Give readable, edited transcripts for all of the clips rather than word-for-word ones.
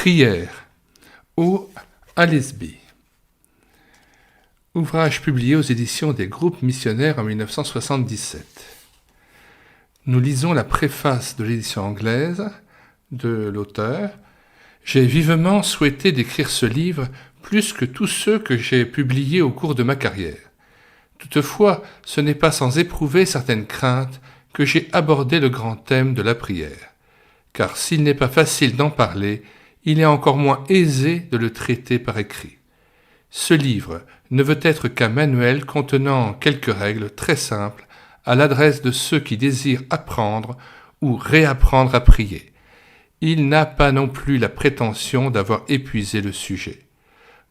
Prière, ô Alesby. Ouvrage publié aux éditions des Groupes Missionnaires en 1977. Nous lisons la préface de l'édition anglaise de l'auteur. J'ai vivement souhaité d'écrire ce livre plus que tous ceux que j'ai publiés au cours de ma carrière. Toutefois, ce n'est pas sans éprouver certaines craintes que j'ai abordé le grand thème de la prière. Car s'il n'est pas facile d'en parler, il est encore moins aisé de le traiter par écrit. Ce livre ne veut être qu'un manuel contenant quelques règles très simples à l'adresse de ceux qui désirent apprendre ou réapprendre à prier. Il n'a pas non plus la prétention d'avoir épuisé le sujet.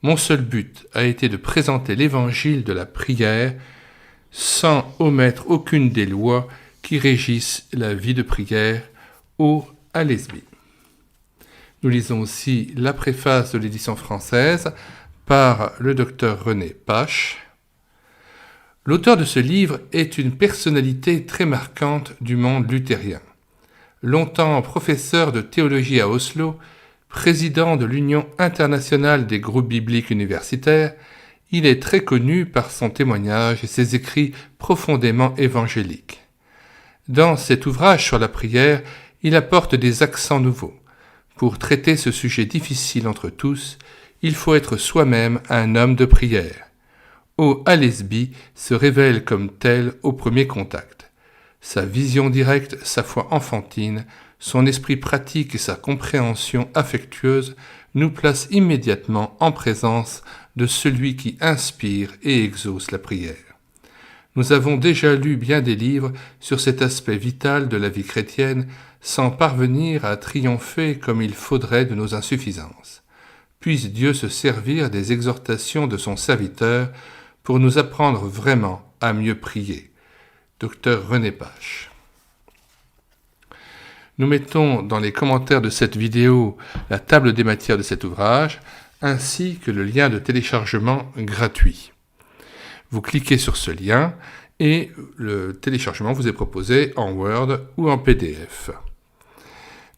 Mon seul but a été de présenter l'évangile de la prière sans omettre aucune des lois qui régissent la vie de prière ô Alesby. Nous lisons aussi la préface de l'édition française par le docteur René Pache. L'auteur de ce livre est une personnalité très marquante du monde luthérien. Longtemps professeur de théologie à Oslo, président de l'Union internationale des groupes bibliques universitaires, il est très connu par son témoignage et ses écrits profondément évangéliques. Dans cet ouvrage sur la prière, il apporte des accents nouveaux. Pour traiter ce sujet difficile entre tous, il faut être soi-même un homme de prière. Ô Alesby se révèle comme tel au premier contact. Sa vision directe, sa foi enfantine, son esprit pratique et sa compréhension affectueuse nous placent immédiatement en présence de celui qui inspire et exauce la prière. Nous avons déjà lu bien des livres sur cet aspect vital de la vie chrétienne sans parvenir à triompher comme il faudrait de nos insuffisances. Puisse Dieu se servir des exhortations de son serviteur pour nous apprendre vraiment à mieux prier. Dr René Pache. Nous mettons dans les commentaires de cette vidéo la table des matières de cet ouvrage, ainsi que le lien de téléchargement gratuit. Vous cliquez sur ce lien et le téléchargement vous est proposé en Word ou en PDF.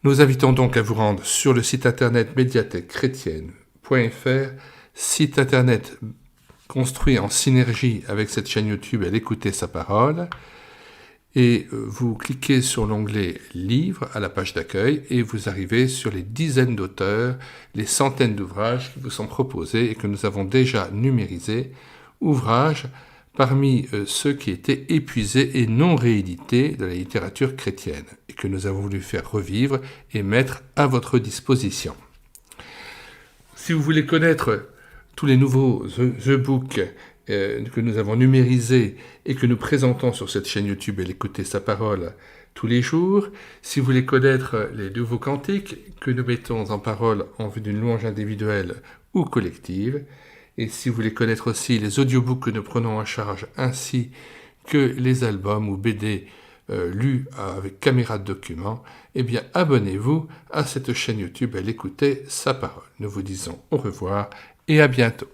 Nous invitons donc à vous rendre sur le site internet médiathèquechrétienne.fr, site internet construit en synergie avec cette chaîne YouTube Elle écouter sa parole, et vous cliquez sur l'onglet Livres à la page d'accueil et vous arrivez sur les dizaines d'auteurs, les centaines d'ouvrages qui vous sont proposés et que nous avons déjà numérisés, ouvrages parmi ceux qui étaient épuisés et non réédités de la littérature chrétienne et que nous avons voulu faire revivre et mettre à votre disposition. Si vous voulez connaître tous les nouveaux e-books que nous avons numérisés et que nous présentons sur cette chaîne YouTube Elle écouter sa parole tous les jours, si vous voulez connaître les nouveaux cantiques que nous mettons en parole en vue d'une louange individuelle ou collective, et si vous voulez connaître aussi les audiobooks que nous prenons en charge ainsi que les albums ou BD lus avec caméra de document, eh bien abonnez-vous à cette chaîne YouTube Elle écouter sa parole. Nous vous disons au revoir et à bientôt.